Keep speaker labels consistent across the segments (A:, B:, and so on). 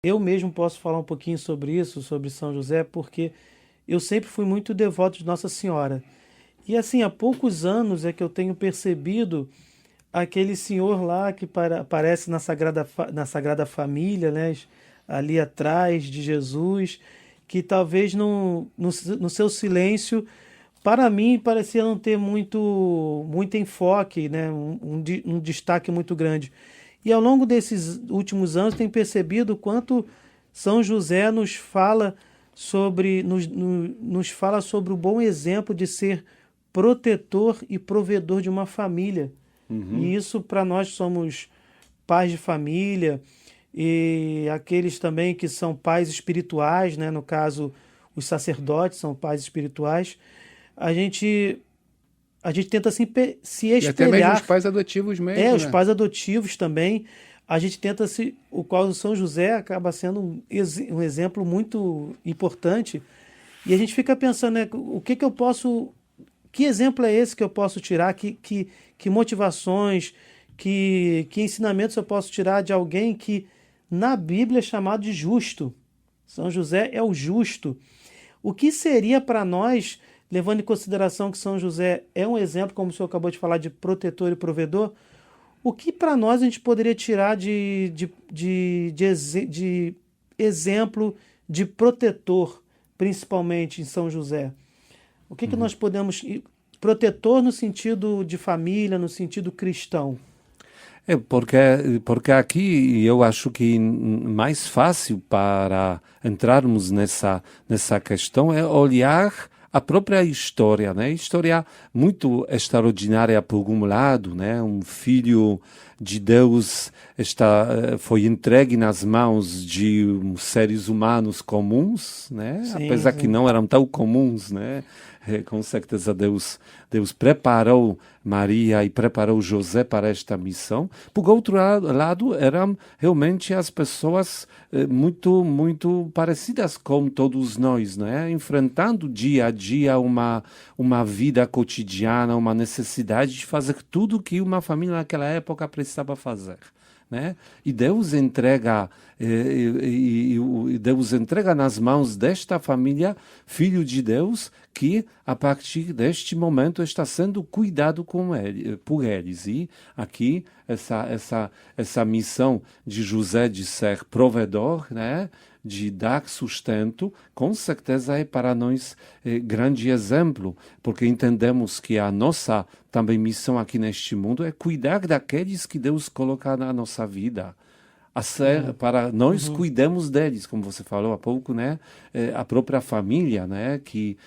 A: eu mesmo posso falar um pouquinho sobre isso, sobre São José, porque eu sempre fui muito devoto de Nossa Senhora. E assim, há poucos anos é que eu tenho percebido aquele senhor lá que aparece na Sagrada Família, né? Ali atrás de Jesus, que talvez no seu silêncio, para mim, parecia não ter muito enfoque, né? Um destaque muito grande. E ao longo desses últimos anos, tenho percebido o quanto São José nos fala sobre o bom exemplo de ser protetor e provedor de uma família. E
B: Uhum.
A: isso para nós que somos pais de família e aqueles também que são pais espirituais, né? No caso, os sacerdotes são pais espirituais. A gente, a gente tenta se
B: E até mesmo os
A: espelhar.
B: pais adotivos
A: É,
B: mesmo,
A: os
B: né?
A: pais adotivos também. A gente tenta se. O qual o São José acaba sendo um exemplo muito importante. E a gente fica pensando, né? O que que eu posso. Que exemplo é esse que eu posso tirar? Que motivações, que ensinamentos eu posso tirar de alguém que na Bíblia é chamado de justo? São José é o justo. O que seria para nós, levando em consideração que São José é um exemplo, como o senhor acabou de falar, de protetor e provedor, o que para nós a gente poderia tirar de exemplo de protetor, principalmente em São José? O que que
B: Uhum.
A: nós podemos. Protetor no sentido de família, no sentido cristão.
B: É porque aqui eu acho que mais fácil para entrarmos nessa questão é olhar a própria história, né? História muito extraordinária por um lado, né? Um filho de Deus foi entregue nas mãos de seres humanos comuns, né?
A: Sim,
B: Apesar que
A: sim.
B: não eram tão comuns, né? Com certeza Deus preparou Maria e preparou José para esta missão. Por outro lado, eram realmente as pessoas muito parecidas com todos nós, né? Enfrentando dia a dia uma vida cotidiana, uma necessidade de fazer tudo que uma família naquela época precisava fazer. Né? E Deus entrega nas mãos desta família, filho de Deus, que a partir deste momento está sendo cuidado por eles. E aqui essa missão de José de ser provedor, né? De dar sustento, com certeza é para nós grande exemplo, porque entendemos que a nossa também missão aqui neste mundo é cuidar daqueles que Deus coloca na nossa vida.
A: É.
B: Para nós
A: Uhum.
B: cuidamos deles, como você falou há pouco, né? A própria família, né? Que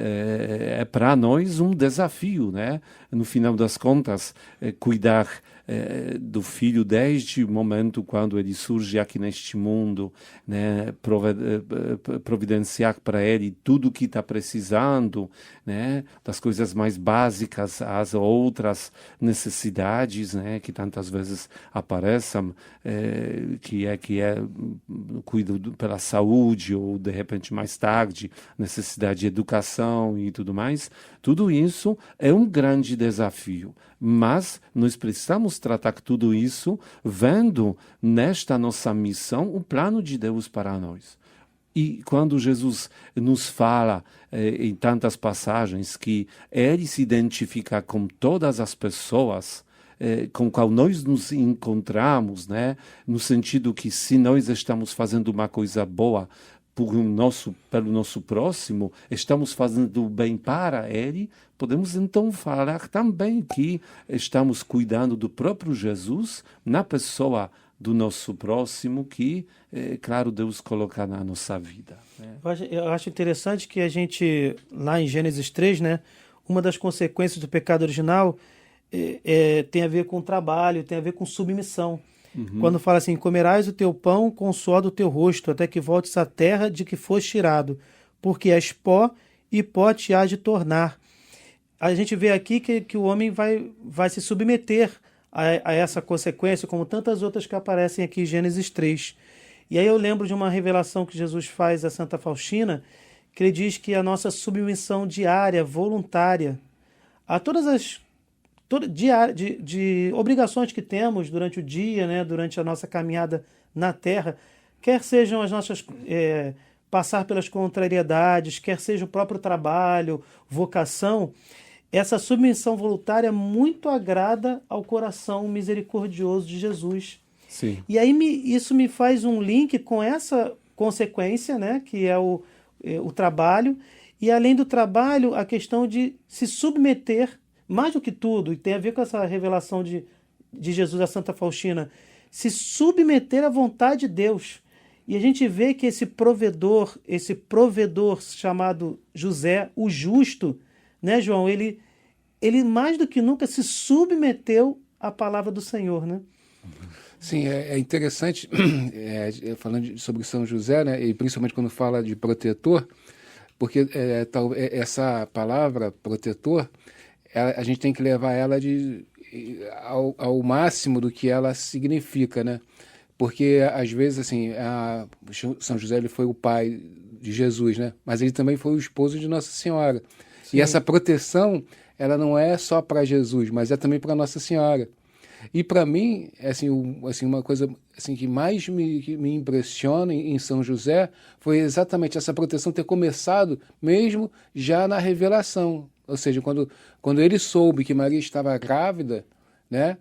B: é para nós um desafio, né? No final das contas, cuidar do filho desde o momento quando ele surge aqui neste mundo, né? Providenciar para ele tudo o que está precisando, né? Das coisas mais básicas às outras necessidades, né? Que tantas vezes aparecem, cuido pela saúde ou de repente mais tarde necessidade de educação e tudo mais. Tudo isso é um grande desafio, mas nós precisamos tratar tudo isso vendo nesta nossa missão o plano de Deus para nós. E quando Jesus nos fala em tantas passagens que ele se identifica com todas as pessoas com qual nós nos encontramos, né? No sentido que se nós estamos fazendo uma coisa boa pelo nosso próximo, estamos fazendo bem para ele, podemos então falar também que estamos cuidando do próprio Jesus na pessoa do nosso próximo que, claro, Deus coloca na nossa vida, né?
A: Eu acho interessante que a gente, lá em Gênesis 3, né, uma das consequências do pecado original tem a ver com trabalho, tem a ver com submissão. Quando
B: Uhum,
A: fala assim, comerás o teu pão com o suor do teu rosto, até que voltes à terra de que foste tirado, porque és pó e pó te há de tornar. A gente vê aqui que o homem vai se submeter a essa consequência, como tantas outras que aparecem aqui em Gênesis 3. E aí eu lembro de uma revelação que Jesus faz a Santa Faustina, que ele diz que a nossa submissão diária, voluntária, a todas as de obrigações que temos durante o dia, né, durante a nossa caminhada na Terra, quer sejam as nossas passar pelas contrariedades, quer seja o próprio trabalho, vocação, essa submissão voluntária muito agrada ao coração misericordioso de Jesus.
B: Sim.
A: E aí isso me faz um link com essa consequência, né, que é o trabalho, e além do trabalho, a questão de se submeter, mais do que tudo, e tem a ver com essa revelação de Jesus a Santa Faustina, se submeter à vontade de Deus. E a gente vê que esse provedor chamado José, o justo, né, João, ele mais do que nunca se submeteu à palavra do Senhor, né?
C: Sim, é interessante, falando sobre São José, né, e principalmente quando fala de protetor, porque essa palavra protetor, a gente tem que levar ela ao máximo do que ela significa, né? Porque às vezes assim, São José ele foi o pai de Jesus, né? Mas ele também foi o esposo de Nossa Senhora. Sim. E essa proteção, ela não é só para Jesus, mas é também para Nossa Senhora. E para mim, assim, uma coisa assim, que mais me impressiona em São José foi exatamente essa proteção ter começado mesmo já na revelação. Ou seja, quando ele soube que Maria estava grávida, né,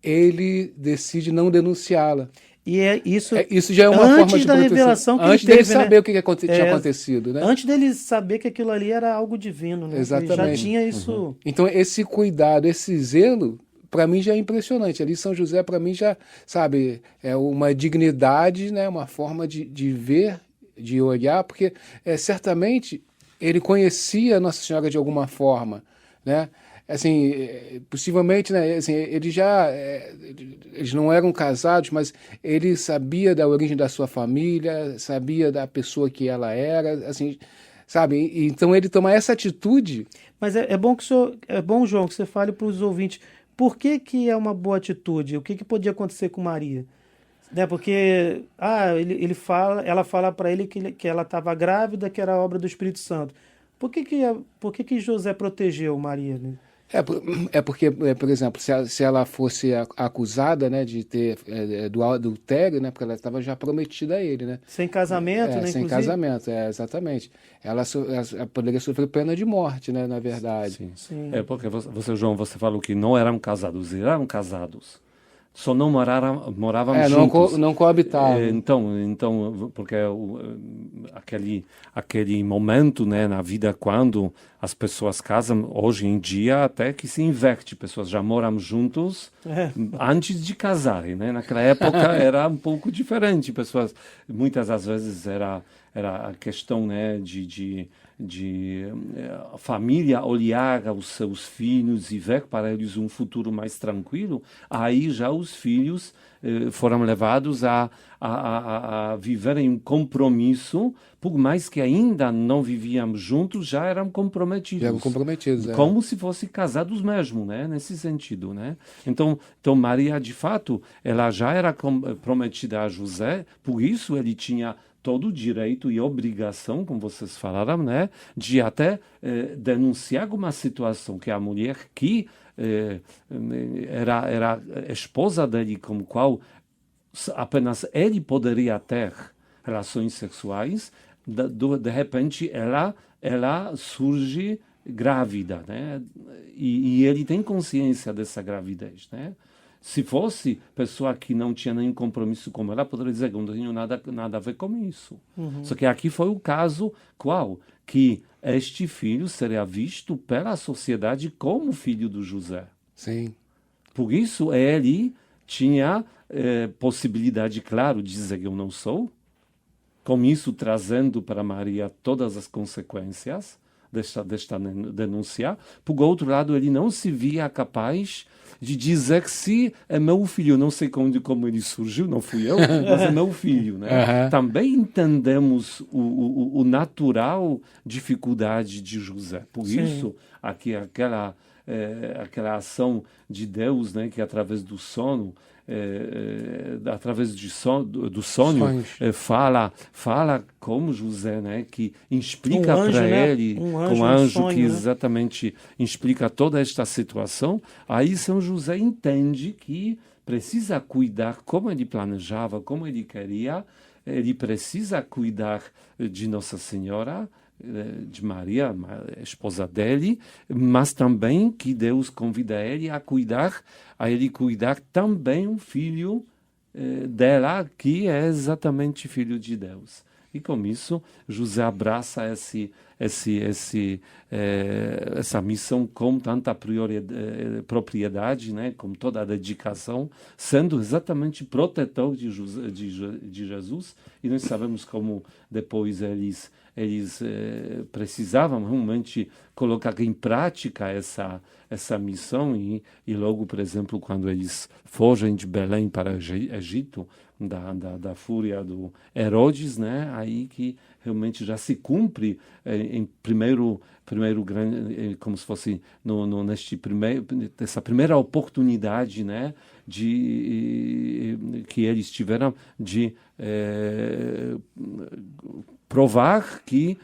C: ele decide não denunciá-la.
A: E isso
C: já é uma forma de
A: da
C: proteção.
A: revelação que
C: antes
A: ele teve,
C: dele saber, né, o que tinha acontecido, né?
A: Antes dele saber que aquilo ali era algo divino, né?
C: Exatamente.
A: Ele já tinha isso.
C: Uhum. Então esse cuidado, esse zelo, para mim já é impressionante. Ali São José, para mim, já, sabe, é uma dignidade, né, uma forma de ver, de olhar, porque certamente ele conhecia Nossa Senhora de alguma forma, né? Assim, possivelmente, né, assim, eles não eram casados, mas ele sabia da origem da sua família, sabia da pessoa que ela era, assim, sabe? Então ele toma essa atitude.
A: Mas é bom João, que você fale para os ouvintes. Por que é uma boa atitude? O que podia acontecer com Maria? Né? Porque ela fala para ele que ela estava grávida, que era obra do Espírito Santo. Por que José protegeu Maria? Né?
C: Porque, por exemplo, se ela fosse acusada, né, de ter do adultério, né, porque ela estava já prometida a ele, né?
A: Sem casamento, né?
C: Sem casamento, exatamente. Ela poderia sofrer pena de morte, né, na verdade.
B: Sim.
A: Sim.
B: Porque João, você falou que não eram casados, eram casados. Só não moravam juntos.
C: Não coabitavam.
B: Então, porque aquele momento, né, na vida quando as pessoas casam, hoje em dia até que se inverte, pessoas já moram juntos antes de casarem, né? Naquela época era um pouco diferente, pessoas, muitas das vezes era a questão, né, de a família olhar aos seus filhos e ver para eles um futuro mais tranquilo. Aí já os filhos foram levados a viverem um compromisso, por mais que ainda não vivíamos juntos, já eram comprometidos. Como se fossem casados mesmo, né? Nesse sentido, né? Então Maria, de fato, ela já era prometida a José, por isso ele tinha todo o direito e obrigação, como vocês falaram, né, de até denunciar alguma situação que a mulher que era esposa dele, como qual apenas ele poderia ter relações sexuais, de repente ela surge grávida, né, e ele tem consciência dessa gravidez, né? Se fosse pessoa que não tinha nenhum compromisso com ela, poderia dizer que não tenho nada a ver com isso. Uhum. Só que aqui foi o caso qual? Que este filho seria visto pela sociedade como filho do José.
C: Sim.
B: Por isso ele tinha possibilidade, claro, de dizer que eu não sou, com isso trazendo para Maria todas as consequências desta denúncia. Por outro lado, ele não se via capaz de dizer que se é meu filho, não sei como ele surgiu, não fui eu, mas é meu filho, né? Também entendemos o natural dificuldade de José. Por isso, aqui aquela ação de Deus, né, que através do sono, através do sonho, fala como José, né, que explica para ele, com anjo sonho, que exatamente explica toda esta situação. Aí São José entende que precisa cuidar como ele planejava, como ele queria, ele precisa cuidar de Nossa Senhora, de Maria, a esposa dele, mas também que Deus convida ele a ele cuidar também um filho dela, que é exatamente filho de Deus. E com isso, José abraça essa missão com tanta propriedade, né, com toda a dedicação, sendo exatamente protetor de Jesus. E nós sabemos como depois eles precisavam realmente colocar em prática essa missão e logo, por exemplo, quando eles fogem de Belém para o Egito, da fúria do Herodes, né? Aí que realmente já se cumpre em primeiro grande, como se fosse nessa primeira oportunidade, né? Que eles tiveram de provar que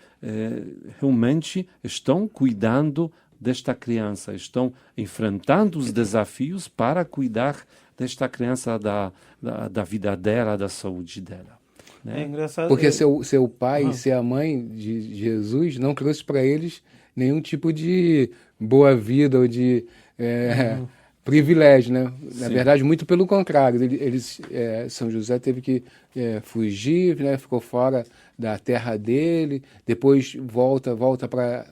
B: realmente estão cuidando desta criança, estão enfrentando os desafios para cuidar desta criança, da vida dela, da saúde dela. Né?
A: É engraçado.
C: Porque seu pai e ser a mãe de Jesus não trouxe para eles nenhum tipo de boa vida ou de privilégio, né? Na verdade, muito pelo contrário. São José teve que fugir, né? Ficou fora da terra dele, depois volta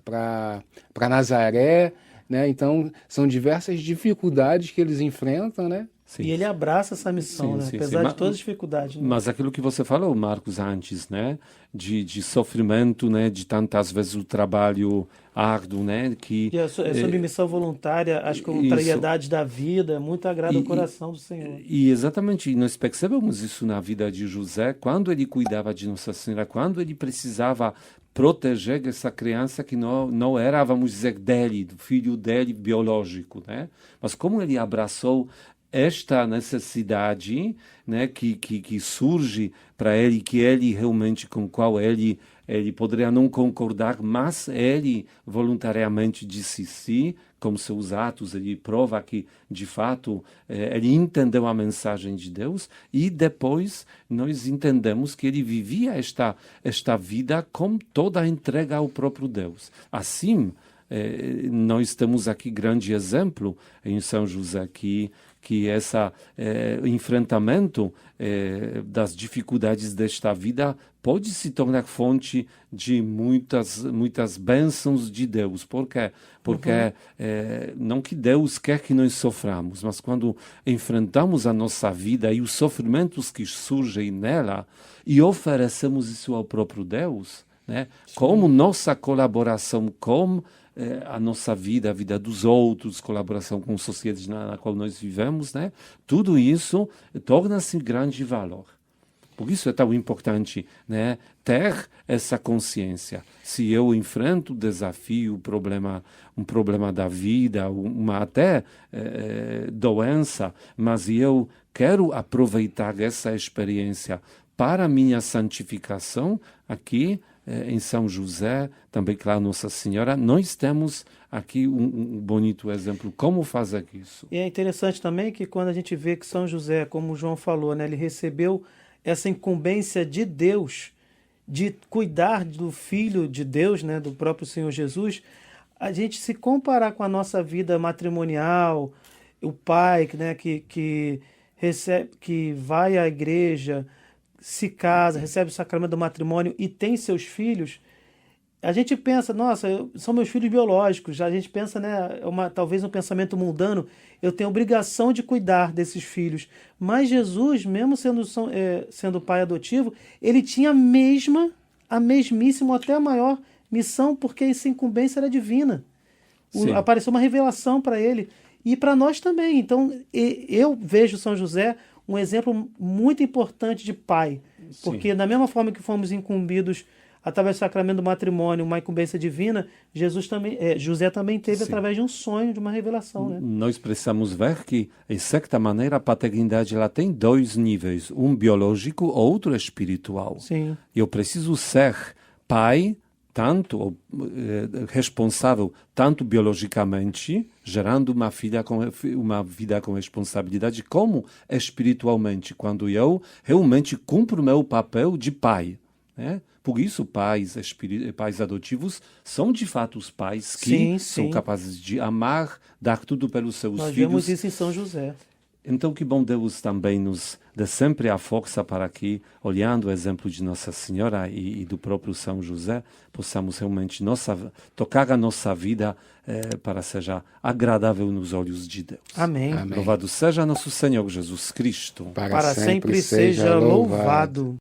C: para Nazaré, né? Então, são diversas dificuldades que eles enfrentam, né?
A: Sim. E ele abraça essa missão, né? Apesar de todas as dificuldades. Né?
B: Mas aquilo que você falou, Marcos, antes, né? De sofrimento, né? De tantas vezes o trabalho árduo, né? E
A: a submissão voluntária, as contrariedades da vida, muito agrada o coração do Senhor.
B: E exatamente, nós percebemos isso na vida de José, quando ele cuidava de Nossa Senhora, quando ele precisava proteger essa criança que não era, vamos dizer, dele, do filho dele biológico, né? Mas como ele abraçou esta necessidade, né, que surge para ele, que ele realmente, com qual ele poderia não concordar, mas ele voluntariamente disse sim, com seus atos, ele prova que, de fato, ele entendeu a mensagem de Deus, e depois nós entendemos que ele vivia esta vida com toda a entrega ao próprio Deus. Assim, nós temos aqui grande exemplo em São José, que esse enfrentamento das dificuldades desta vida pode se tornar fonte de muitas bênçãos de Deus. Por quê? Porque não que Deus quer que nós soframos, mas quando enfrentamos a nossa vida e os sofrimentos que surgem nela e oferecemos isso ao próprio Deus, né, como nossa colaboração com a nossa vida, a vida dos outros, colaboração com a sociedade na qual nós vivemos, né? Tudo isso torna-se grande valor. Por isso é tão importante, né, ter essa consciência. Se eu enfrento desafio, um problema da vida, uma até doença, mas eu quero aproveitar essa experiência para a minha santificação, aqui em São José, também, claro, Nossa Senhora, nós temos aqui um bonito exemplo. Como fazer isso?
A: E é interessante também que quando a gente vê que São José, como o João falou, né, ele recebeu essa incumbência de Deus, de cuidar do Filho de Deus, né, do próprio Senhor Jesus, a gente se comparar com a nossa vida matrimonial, o pai, né, que vai à igreja, se casa, recebe o sacramento do matrimônio e tem seus filhos, a gente pensa, nossa, são meus filhos biológicos. A gente pensa, né, talvez um pensamento mundano, eu tenho a obrigação de cuidar desses filhos. Mas Jesus, mesmo sendo pai adotivo, ele tinha a mesmíssima, até a maior missão, porque essa incumbência era divina. Apareceu uma revelação para ele e para nós também. Então, eu vejo São José um exemplo muito importante de pai, porque da mesma forma que fomos incumbidos através do sacramento do matrimônio, uma incumbência divina, José também teve através de um sonho, de uma revelação. Né?
B: Nós precisamos ver que, de certa maneira, a paternidade ela tem dois níveis, um biológico, outro espiritual.
A: Sim.
B: Eu preciso ser pai tanto responsável, tanto biologicamente, gerando uma vida com responsabilidade, como espiritualmente, quando eu realmente cumpro o meu papel de pai, né? Por isso, pais adotivos são de fato os pais que
A: Sim,
B: são
A: sim.
B: capazes de amar, dar tudo pelos seus
A: Nós
B: filhos.
A: vemos isso em São José.
B: Então, que bom Deus também nos dê sempre a força para que, olhando o exemplo de Nossa Senhora e do próprio São José, possamos realmente tocar a nossa vida para seja agradável nos olhos de Deus.
A: Amém.
C: Amém.
B: Louvado seja nosso Senhor Jesus Cristo.
A: Para sempre seja louvado.